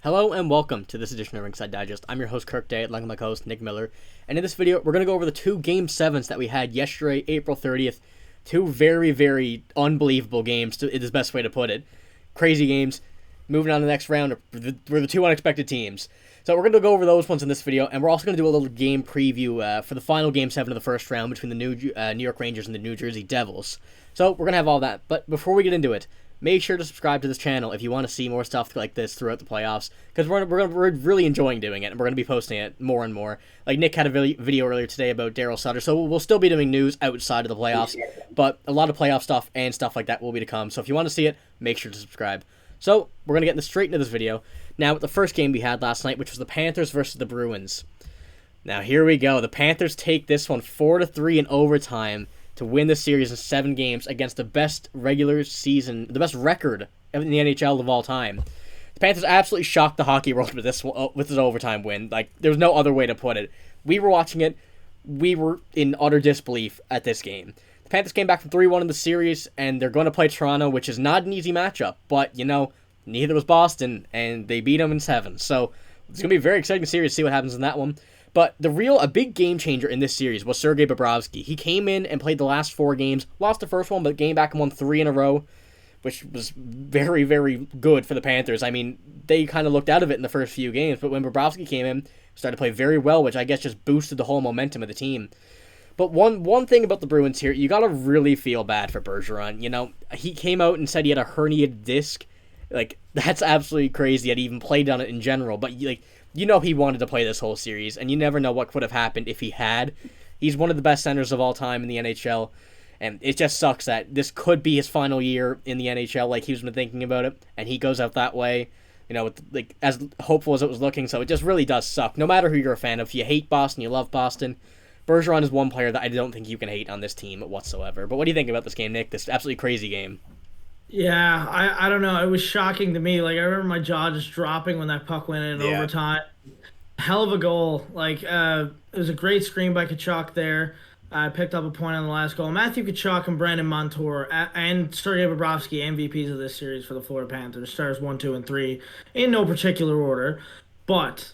Hello and welcome to this edition of Ringside Digest. I'm your host Kirk Day, along with my co-host Nick Miller. And in this video, we're going to go over the two Game 7s that we had yesterday, April 30th. Two very, very unbelievable games, is the best way to put it. Crazy games. Moving on to the next round, we're the two unexpected teams. So we're going to go over those ones in this video, and we're also going to do a little game preview for the final Game 7 of the first round between the New York Rangers and the New Jersey Devils. So we're going to have all that, but before we get into it, make sure to subscribe to this channel if you want to see more stuff like this throughout the playoffs, because we're really enjoying doing it, and we're going to be posting it more and more. Like, Nick had a video earlier today about Daryl Sutter, so we'll still be doing news outside of the playoffs, but a lot of playoff stuff and stuff like that will be to come. So if you want to see it, make sure to subscribe. So we're going to get straight into this video. Now, with the first game we had last night, which was the Panthers versus the Bruins. Now, here we go. The Panthers take this one 4-3 in overtime to win the series in 7 games against the best regular season, the best record in the NHL of all time. The Panthers absolutely shocked the hockey world with this overtime win. Like, there was no other way to put it. We were watching it. We were in utter disbelief at this game. The Panthers came back from 3-1 in the series, and they're going to play Toronto, which is not an easy matchup. But, you know, neither was Boston, and they beat them in 7. So it's going to be a very exciting series to see what happens in that one. But a big game changer in this series was Sergei Bobrovsky. He came in and played the last 4 games, lost the first one, but came back and won 3 in a row, which was very, very good for the Panthers. I mean, they kind of looked out of it in the first few games, but when Bobrovsky came in, started to play very well, which I guess just boosted the whole momentum of the team. But one thing about the Bruins here, you got to really feel bad for Bergeron. You know, he came out and said he had a herniated disc. Like, that's absolutely crazy that he even played on it in general, but you know he wanted to play this whole series, and you never know what would have happened if he had. He's one of the best centers of all time in the NHL, and it just sucks that this could be his final year in the NHL, like he's been thinking about it, and he goes out that way, you know, as hopeful as it was looking, so it just really does suck. No matter who you're a fan of, if you hate Boston, you love Boston, Bergeron is one player that I don't think you can hate on this team whatsoever. But what do you think about this game, Nick? This absolutely crazy game. Yeah, I don't know. It was shocking to me. Like, I remember my jaw just dropping when that puck went in overtime. Hell of a goal. Like, it was a great screen by Tkachuk there. Picked up a point on the last goal. Matthew Tkachuk and Brandon Montour and Sergei Bobrovsky, MVPs of this series for the Florida Panthers. Stars 1, 2, and 3 in no particular order. But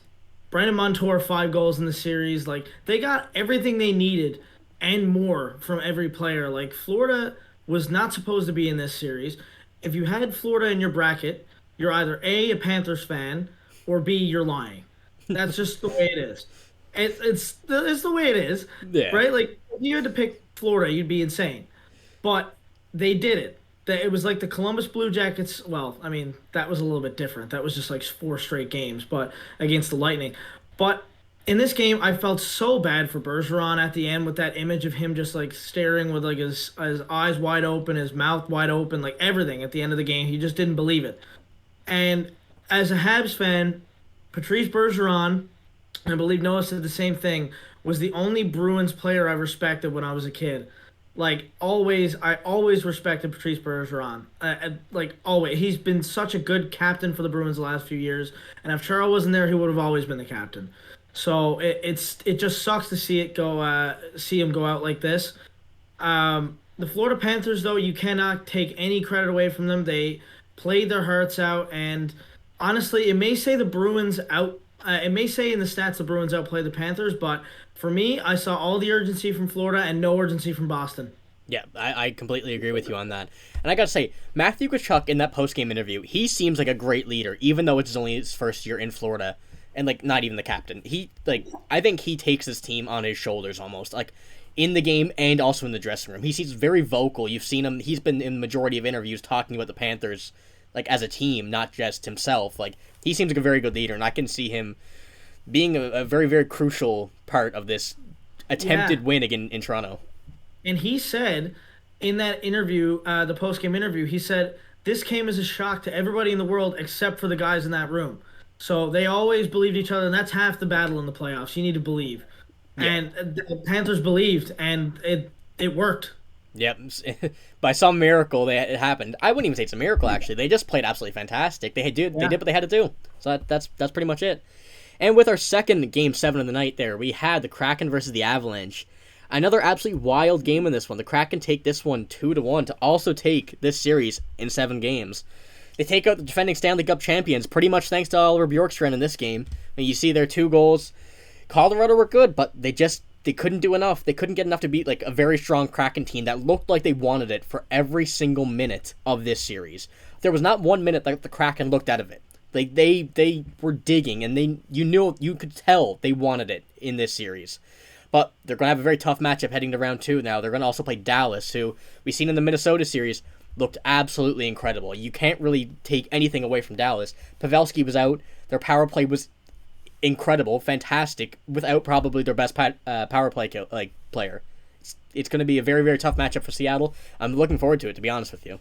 Brandon Montour, 5 goals in the series. Like, they got everything they needed and more from every player. Like, Florida was not supposed to be in this series. If you had Florida in your bracket, you're either A, Panthers fan, or B, you're lying. That's just the way it is. It's the way it is, right? Like, if you had to pick Florida, you'd be insane. But they did it. It was like the Columbus Blue Jackets. Well, I mean, that was a little bit different. That was just like 4 straight games, but against the Lightning. But in this game, I felt so bad for Bergeron at the end with that image of him just like staring with like his eyes wide open, his mouth wide open, like everything at the end of the game. He just didn't believe it. And as a Habs fan, Patrice Bergeron, and I believe Noah said the same thing, was the only Bruins player I respected when I was a kid. Like, I always respected Patrice Bergeron. Like, always. He's been such a good captain for the Bruins the last few years. And if Charles wasn't there, he would have always been the captain. So it just sucks to see him go out like this. The Florida Panthers, though, you cannot take any credit away from them. They played their hearts out, and honestly, it may say the Bruins out. It may say in the stats the Bruins outplayed the Panthers, but for me, I saw all the urgency from Florida and no urgency from Boston. Yeah, I completely agree with you on that. And I gotta say, Matthew Tkachuk in that post-game interview, he seems like a great leader, even though it's only his first year in Florida. And, like, not even the captain. I think he takes his team on his shoulders almost. Like, in the game and also in the dressing room. He seems very vocal. You've seen him. He's been in the majority of interviews talking about the Panthers, like, as a team, not just himself. Like, he seems like a very good leader, and I can see him being a very, very crucial part of this attempted win again in Toronto. And he said in that interview, the post-game interview, he said, this came as a shock to everybody in the world except for the guys in that room. So they always believed each other, and that's half the battle in the playoffs. You need to believe. Yeah. And the Panthers believed, and it worked. Yep. By some miracle, it happened. I wouldn't even say it's a miracle, actually. They just played absolutely fantastic. They did what they had to do. So that's pretty much it. And with our second Game 7 of the night there, we had the Kraken versus the Avalanche. Another absolutely wild game in this one. The Kraken take this one 2-1 to also take this series in 7 games. They take out the defending Stanley Cup champions pretty much thanks to Oliver Bjorkstrand in this game. I mean, you see their 2 goals. Colorado were good, but they couldn't do enough. They couldn't get enough to beat like a very strong Kraken team that looked like they wanted it for every single minute of this series. There was not 1 minute that the Kraken looked out of it. Like they were digging, and you could tell they wanted it in this series. But they're going to have a very tough matchup heading to round 2 now. They're going to also play Dallas, who we've seen in the Minnesota series looked absolutely incredible. You can't really take anything away from Dallas. Pavelski was out. Their power play was incredible, fantastic, without probably their best power play player. It's going to be a very, very tough matchup for Seattle. I'm looking forward to it, to be honest with you.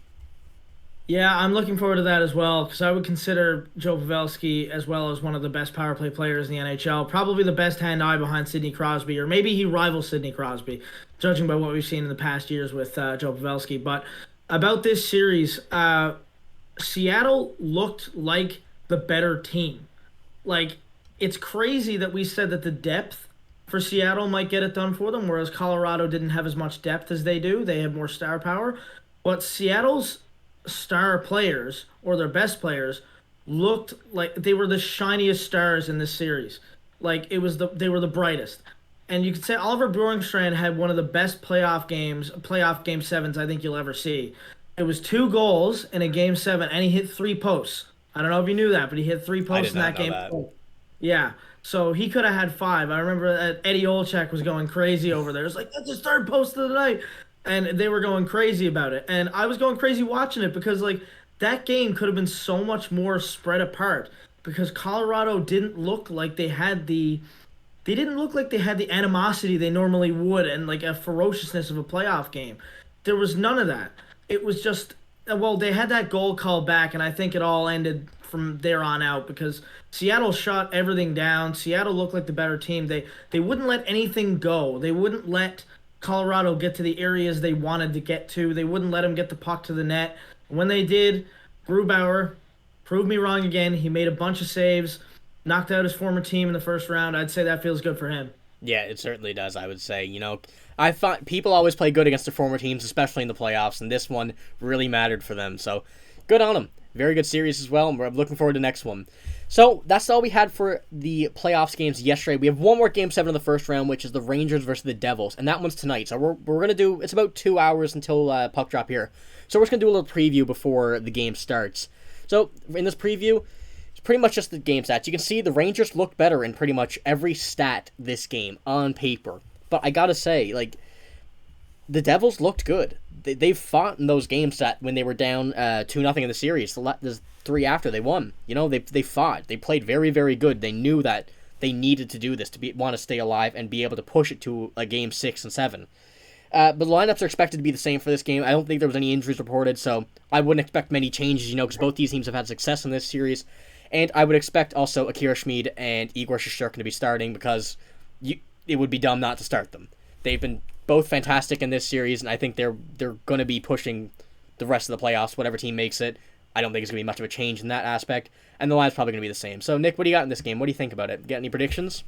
Yeah, I'm looking forward to that as well because I would consider Joe Pavelski as well as one of the best power play players in the NHL. Probably the best hand-eye behind Sidney Crosby, or maybe he rivals Sidney Crosby, judging by what we've seen in the past years with Joe Pavelski. But about this series, Seattle looked like the better team. Like, it's crazy that we said that the depth for Seattle might get it done for them, whereas Colorado didn't have as much depth as they do. They have more star power. But Seattle's star players, or their best players, looked like they were the shiniest stars in this series. Like they were the brightest. And you could say Oliver Bjorkstrand had one of the best playoff game sevens I think you'll ever see. It was 2 goals in a game 7, and he hit 3 posts. I don't know if you knew that, but he hit 3 posts in that game. Yeah. So he could have had 5. I remember that Eddie Olczyk was going crazy over there. It's like, that's his 3rd post of the night. And they were going crazy about it. And I was going crazy watching it because, like, that game could have been so much more spread apart because Colorado didn't look like they had the animosity they normally would and, like, a ferociousness of a playoff game. There was none of that. It was just, well, they had that goal called back, and I think it all ended from there on out because Seattle shut everything down. Seattle looked like the better team. They wouldn't let anything go. They wouldn't let Colorado get to the areas they wanted to get to. They wouldn't let them get the puck to the net. When they did, Grubauer proved me wrong again. He made a bunch of saves, knocked out his former team in the first round. I'd say that feels good for him. Yeah, it certainly does, I would say. I thought people always play good against their former teams, especially in the playoffs, and this one really mattered for them. So, good on them. Very good series as well, and we're looking forward to the next one. So, that's all we had for the playoffs games yesterday. We have one more Game 7 of the first round, which is the Rangers versus the Devils, and that one's tonight. So, we're going to do, it's about 2 hours until puck drop here. So, we're just going to do a little preview before the game starts. So, in this preview, it's pretty much just the game stats. You can see the Rangers looked better in pretty much every stat this game on paper. But I gotta say, like, the Devils looked good. They've fought in those games that when they were down 2-0 in the series. The 3 after they won. They fought. They played very, very good. They knew that they needed to do this to want to stay alive and be able to push it to a game 6 and 7. But the lineups are expected to be the same for this game. I don't think there was any injuries reported, so I wouldn't expect many changes, because both these teams have had success in this series. And I would expect also Akira Schmid and Igor Shesterkin to be starting because it would be dumb not to start them. They've been both fantastic in this series, and I think they're going to be pushing the rest of the playoffs, whatever team makes it. I don't think it's going to be much of a change in that aspect, and the line's probably going to be the same. So, Nick, what do you got in this game? What do you think about it? Got any predictions?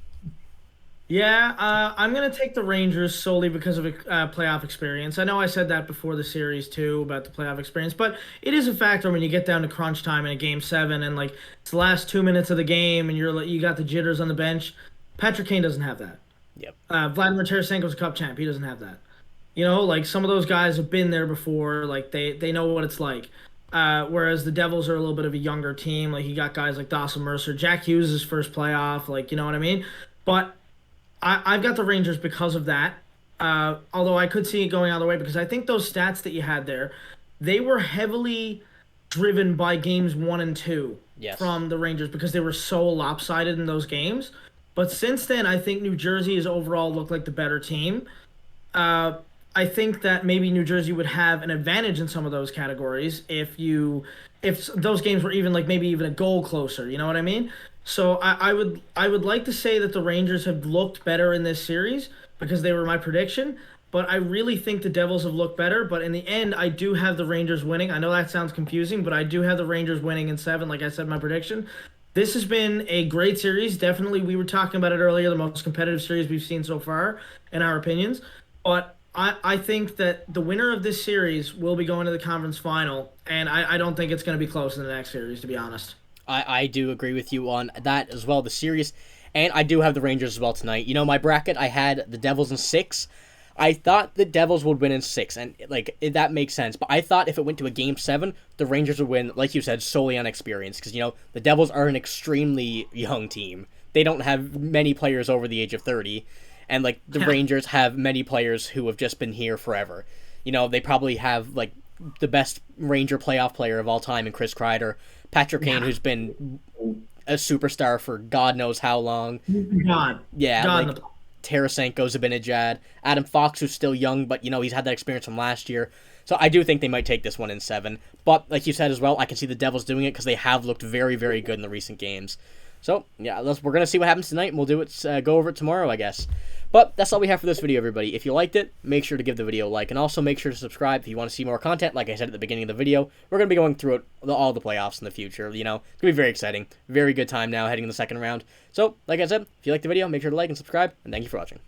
Yeah, I'm going to take the Rangers solely because of playoff experience. I know I said that before the series, too, about the playoff experience, but it is a factor when you get down to crunch time in a Game 7 and, like, it's the last 2 minutes of the game and you got the jitters on the bench. Patrick Kane doesn't have that. Yep. Vladimir Tarasenko's a cup champ. He doesn't have that. Like, some of those guys have been there before. Like, they know what it's like. Whereas the Devils are a little bit of a younger team. Like, you got guys like Dawson Mercer. Jack Hughes' first playoff. Like, you know what I mean? But I've got the Rangers because of that. Although I could see it going other way because I think those stats that you had there, they were heavily driven by games 1 and 2 from the Rangers because they were so lopsided in those games. But since then, I think New Jersey has overall looked like the better team. I think that maybe New Jersey would have an advantage in some of those categories if those games were even maybe even a goal closer. You know what I mean? So I would like to say that the Rangers have looked better in this series because they were my prediction. But I really think the Devils have looked better. But in the end, I do have the Rangers winning. I know that sounds confusing, but I do have the Rangers winning in 7, like I said, my prediction. This has been a great series. Definitely, we were talking about it earlier, the most competitive series we've seen so far, in our opinions. But I think that the winner of this series will be going to the conference final, and I don't think it's going to be close in the next series, to be honest. I do agree with you on that as well, the series. And I do have the Rangers as well tonight. You know, my bracket, I had the Devils in 6. I thought the Devils would win in 6, and that makes sense. But I thought if it went to a Game 7, the Rangers would win, like you said, solely on experience. Because, you know, the Devils are an extremely young team. They don't have many players over the age of 30. And, like, the Rangers have many players who have just been here forever. You know, they probably have, like, the best Ranger playoff player of all time in Chris Kreider. Patrick Kane, who's been a superstar for God knows how long. Like Tarasenko, Zibanejad, Adam Fox, who's still young, but, you know, he's had that experience from last year. So I do think they might take this one in 7. But, like you said as well, I can see the Devils doing it because they have looked very, very good in the recent games. So, yeah, we're going to see what happens tonight, and we'll go over it tomorrow, I guess. But that's all we have for this video, everybody. If you liked it, make sure to give the video a like, and also make sure to subscribe if you want to see more content. Like I said at the beginning of the video, we're going to be going through all the playoffs in the future. You know, it's going to be very exciting. Very good time now heading in the second round. So, like I said, if you liked the video, make sure to like and subscribe, and thank you for watching.